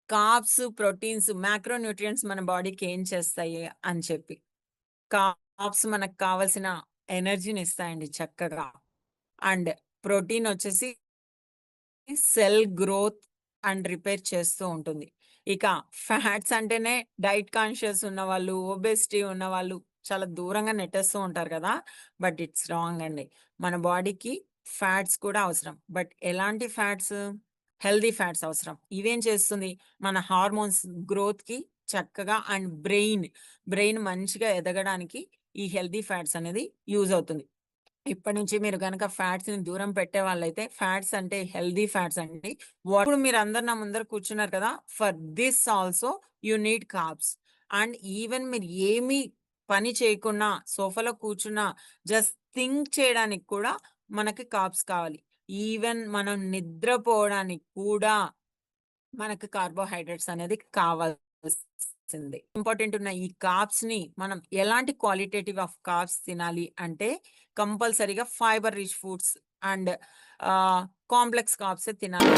Carbs, proteins, macro nutrients మన బాడీకి ఏం చేస్తాయి అని చెప్పి. కార్బ్స్ మనకు కావాల్సిన ఎనర్జీని ఇస్తాయండి చక్కగా. అండ్ ప్రోటీన్ వచ్చేసి సెల్ గ్రోత్ అండ్ రిపేర్ చేస్తూ ఉంటుంది. ఇక ఫ్యాట్స్ అంటేనే డైట్ కాన్షియస్ ఉన్నవాళ్ళు, ఒబెసిటీ ఉన్నవాళ్ళు చాలా దూరంగా నెట్టేస్తూ ఉంటారు కదా! బట్ ఇట్స్ రాంగ్ అండి. మన బాడీకి ఫ్యాట్స్ కూడా అవసరం. బట్ ఎలాంటి ఫ్యాట్స్? హెల్తీ ఫ్యాట్స్ అవసరం. ఇవేం చేస్తుంది? మన హార్మోన్స్ గ్రోత్‌కి చక్కగా అండ్ బ్రెయిన్ మంచిగా ఎదగడానికి ఈ హెల్తీ ఫ్యాట్స్ అనేది యూజ్ అవుతుంది. ఇప్పటి నుంచి మీరు గనక ఫ్యాట్స్‌ని దూరం పెట్టేవాళ్ళైతే ఫ్యాట్స్ అంటే హెల్తీ ఫ్యాట్స్ అండి. ఇప్పుడు మీరందరూ నా ముందర కూర్చున్నారు కదా! For this also you need carbs. And even మీరు ఏమీ పని చేయకున్నా సోఫాలో కూర్చున్నా జస్ట్ థింక్ చేయడానికి కూడా మనకి కార్బ్స్ కావాలి. ఈవెన్ మనం నిద్రపోవడానికి కూడా మనకు కార్బోహైడ్రేట్స్ అనేది కావాల్సిందే. ఇంపార్టెంట్ ఉన్న ఈ కార్బ్స్‌ని మనం ఎలాంటి క్వాలిటేటివ్ ఆఫ్ కార్బ్స్ తినాలి అంటే కంపల్సరీగా fibre rich foods and complex కార్బ్సే తినాలి.